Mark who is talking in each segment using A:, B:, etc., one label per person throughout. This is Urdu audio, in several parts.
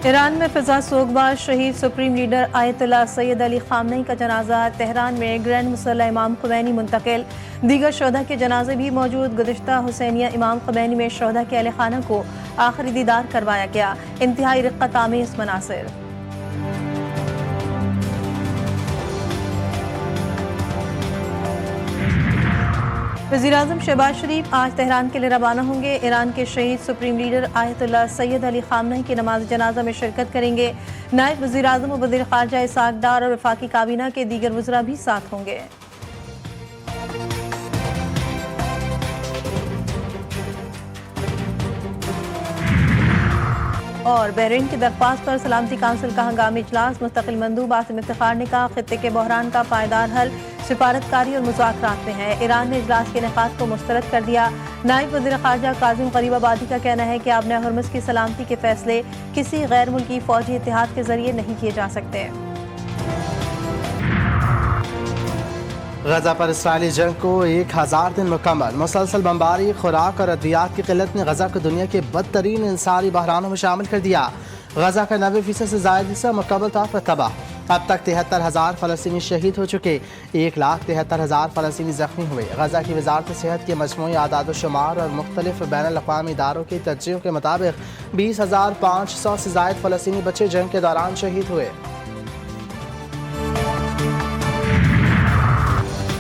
A: ایران میں فضا سوگبار شہید سپریم لیڈر آیت اللہ سید علی خامنئی کا جنازہ تہران میں گرینڈ مصلی امام خمینی منتقل، دیگر شہداء کے جنازے بھی موجود۔ گزشتہ حسینیہ امام خمینی میں شہداء کے اہل خانہ کو آخری دیدار کروایا گیا، انتہائی رقت آمیز مناظر۔ وزیراعظم شہباز شریف آج تہران کے لیے روانہ ہوں گے۔ ایران کے شہید سپریم لیڈر آیت اللہ سید علی خامنئی کی نماز جنازہ میں شرکت کریں گے۔ نائب وزیراعظم و وزیر خارجہ اسحاق ڈار اور وفاقی کابینہ کے دیگر وزراء بھی ساتھ ہوں گے۔ اور بحرین کی درخواست پر سلامتی کونسل کا ہنگامی اجلاس، مستقل مندوب عاصم افتخار نے کہا خطے کے بحران کا پائیدار حل سفارتکاری اور مذاکرات میں ہے۔ ایران نے اجلاس کے انعقاد کو مسترد کر دیا۔ نائب وزیر خارجہ کاظم غریب آبادی کا کہنا ہے کہ آبنۂ ہرمز کی سلامتی کے فیصلے کسی غیر ملکی فوجی اتحاد کے ذریعے نہیں کیے جا سکتے۔
B: غزہ پر اسرائیلی جنگ کو 1000 دن مکمل۔ مسلسل بمباری، خوراک اور ادویات کی قلت نے غزہ کو دنیا کے بدترین انسانی بحرانوں میں شامل کر دیا۔ غزہ کا 90% سے زائد حصہ مکمل طور پر تباہ۔ اب تک 73,000 فلسطینی شہید ہو چکے، 1,73,000 فلسطینی زخمی ہوئے۔ غزہ کی وزارت صحت کے مجموعی اعداد و شمار اور مختلف بین الاقوامی اداروں کی تجزیوں کے مطابق 20,500 سے زائد فلسطینی بچے جنگ کے دوران شہید ہوئے۔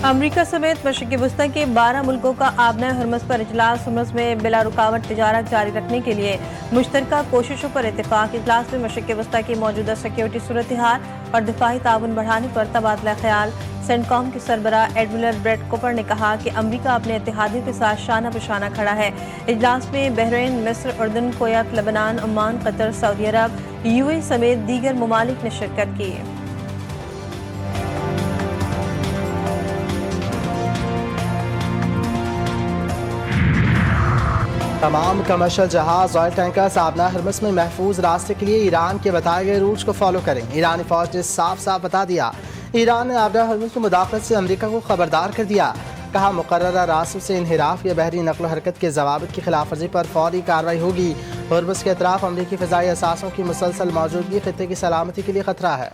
A: امریکہ سمیت مشرق وسطی کے 12 ملکوں کا آبنۂ ہرمز پر اجلاس، ہرمز میں بلا رکاوٹ تجارت جاری رکھنے کے لیے مشترکہ کوششوں پر اتفاق۔ اجلاس میں مشرق وسطی کی موجودہ سیکیورٹی صورتحال اور دفاعی تعاون بڑھانے پر تبادلہ خیال۔ سینٹ کام کے سربراہ ایڈمرل بریٹ کوپر نے کہا کہ امریکہ اپنے اتحادیوں کے ساتھ شانہ بشانہ کھڑا ہے۔ اجلاس میں بحرین، مصر، اردن، کویت، لبنان، عمان، قطر، سعودی عرب، UAE سمیت دیگر ممالک نے شرکت کی۔
B: تمام کمرشل جہاز، آئل ٹینکرز آبنۂ ہرمز میں محفوظ راستے کے لیے ایران کے بتائے گئے روٹس کو فالو کریں۔ ایرانی فوج نے صاف بتا دیا، ایران نے آبنۂ ہرمز میں مداخلت سے امریکہ کو خبردار کر دیا۔ کہا مقررہ راستوں سے انحراف یا بحری نقل و حرکت کے ضوابط کی خلاف ورزی پر فوری کارروائی ہوگی۔ ہرمز کے اطراف امریکی فضائی اثاثوں کی مسلسل موجودگی خطے کی سلامتی کے لیے خطرہ ہے۔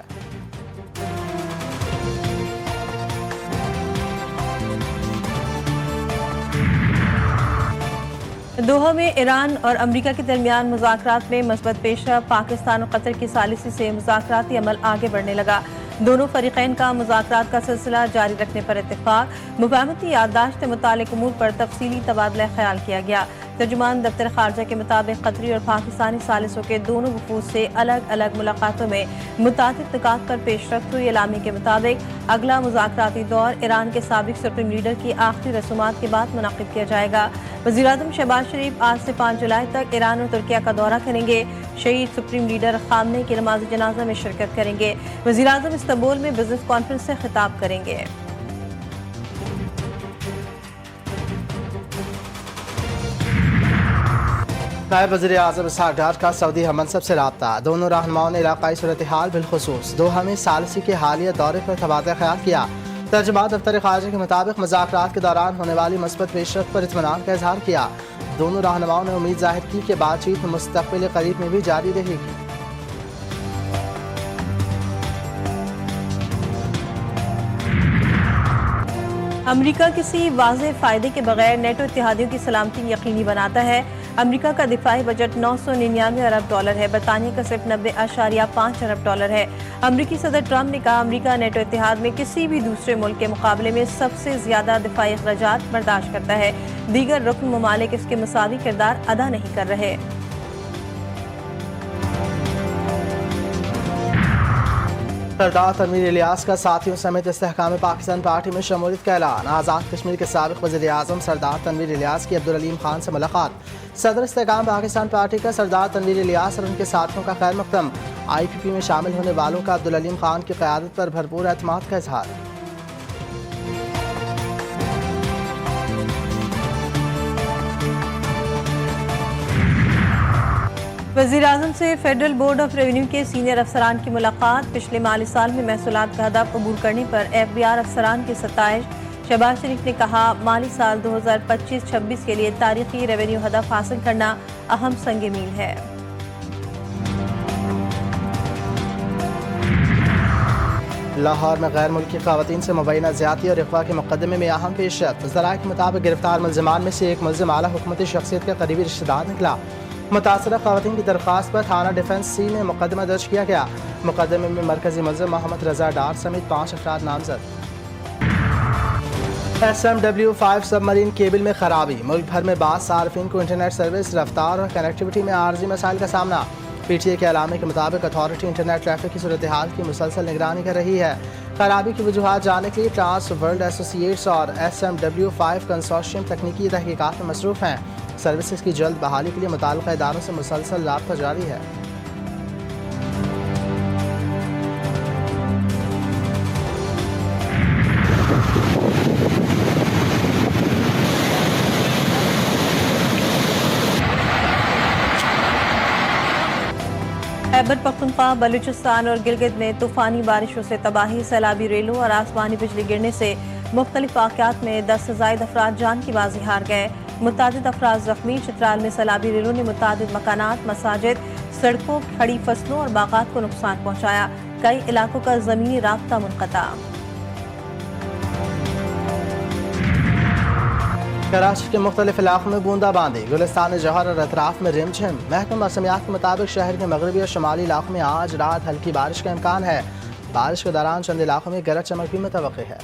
A: دوحہ میں ایران اور امریکہ کے درمیان مذاکرات میں مثبت پیش رفت، پاکستان اور قطر کی ثالثی سے مذاکراتی عمل آگے بڑھنے لگا۔ دونوں فریقین کا مذاکرات کا سلسلہ جاری رکھنے پر اتفاق، مفاہمتی یادداشت سے متعلق امور پر تفصیلی تبادلہ خیال کیا گیا۔ ترجمان دفتر خارجہ کے مطابق قطری اور پاکستانی ثالثوں کے دونوں وفود سے الگ الگ ملاقاتوں میں متعدد نکات پر پیش رفت ہوئی۔ اعلامیے کے مطابق اگلا مذاکراتی دور ایران کے سابق سپریم لیڈر کی آخری رسومات کے بعد منعقد کیا جائے گا۔ وزیراعظم شہباز شریف آج سے 5 جولائی تک ایران اور ترکیہ کا دورہ کریں گے۔ شہید سپریم لیڈر خامنئی کی نماز جنازہ میں شرکت کریں گے۔ وزیراعظم استنبول میں بزنس کانفرنس سے خطاب کریں گے۔
B: نائب وزیر اعظم اسحاق ڈار کا سعودی ہم-منصب سے رابطہ۔ دونوں رہنماؤں نے علاقائی صورتحال بالخصوص دوحہ میں ثالثی کے حالیہ دورے پر تبادلہ خیال کیا۔ ترجمان دفتر خارجہ کے مطابق مذاکرات کے دوران ہونے والی مثبت پیش رفت پر اطمینان کا اظہار کیا۔ دونوں رہنماؤں نے امید ظاہر کی کہ بات چیت مستقبل قریب میں بھی جاری رہے گی۔
A: امریکہ کسی واضح فائدے کے بغیر نیٹو اتحادیوں کی سلامتی یقینی بناتا ہے۔ امریکہ کا دفاعی بجٹ 999 ارب ڈالر ہے، برطانیہ کا صرف 90.5 ارب ڈالر ہے۔ امریکی صدر ٹرمپ نے کہا امریکہ نیٹو اتحاد میں کسی بھی دوسرے ملک کے مقابلے میں سب سے زیادہ دفاعی اخراجات برداشت کرتا ہے، دیگر رکن ممالک اس کے مساوی کردار ادا نہیں کر رہے۔
B: سردار تنویر الیاس کا ساتھیوں سمیت استحکام پاکستان پارٹی میں شمولیت کا اعلان۔ آزاد کشمیر کے سابق وزیر اعظم سردار تنویر الیاس کی عبدالعلیم خان سے ملاقات۔ صدر استحکام پاکستان پارٹی کا سردار تنویر الیاس اور ان کے ساتھیوں کا خیر مقدم۔ IPP میں شامل ہونے والوں کا عبدالعلیم خان کی قیادت پر بھرپور اعتماد کا اظہار۔
A: وزیراعظم سے فیڈرل بورڈ آف ریونیو کے سینئر افسران کی ملاقات۔ پچھلے مالی سال میں محصولات کا ہدف عبور کرنے پر FBR افسران کی ستائش۔ شہباز شریف نے کہا مالی سال 2025-26 کے لیے تاریخی ریونیو ہدف حاصل کرنا اہم سنگ میل ہے۔
B: لاہور میں غیر ملکی خواتین سے مبینہ زیادتی اور اغوا کے مقدمے میں اہم پیشرفت. ذرائع کے مطابق گرفتار ملزمان میں سے ایک ملزم اعلیٰ حکومتی شخصیت کا قریبی رشتہ دار نکلا. متاثرہ خواتین کی درخواست پر تھانہ ڈیفنس سی میں مقدمہ درج کیا گیا. مقدمے میں مرکزی ملزم محمد رضا ڈار سمیت 5 افراد نامزد. SMW-5 سب مرین کیبل میں خرابی. ملک بھر میں بعض صارفین کو انٹرنیٹ سروس رفتار اور کنیکٹیوٹی میں عارضی مسائل کا سامنا. PTA کے اعلامیے کے مطابق اتھارٹی انٹرنیٹ ٹریفک کی صورتحال کی مسلسل نگرانی کر رہی ہے. خرابی کی وجوہات جاننے کے لیے ٹرانس ورلڈ ایسوسی ایٹس اور SMW-5 کنسورشیم تکنیکی تحقیقات میں مصروف ہیں. سروسز کی جلد بحالی کے لیے متعلقہ اداروں سے مسلسل رابطہ جاری ہے.
A: خیبر پختونخوا، بلوچستان اور گلگت میں طوفانی بارشوں سے تباہی، سیلابی ریلوں اور آسمانی بجلی گرنے سے مختلف واقعات میں 10 سے زائد افراد جان کی بازی ہار گئے. متعدد افراد زخمی. چترال میں سیلابی ریلوں نے متعدد مکانات، مساجد، سڑکوں، کھڑی فصلوں اور باغات کو نقصان پہنچایا. کئی علاقوں کا زمینی رابطہ منقطع.
B: کراچی کے مختلف علاقوں میں بوندا باندی. گلستان جوہر اور اطراف میں رم جھم. محکمہ موسمیات کے مطابق شہر کے مغربی اور شمالی علاقوں میں آج رات ہلکی بارش کا امکان ہے. بارش کے دوران چند علاقوں میں گرج چمک بھی متوقع ہے.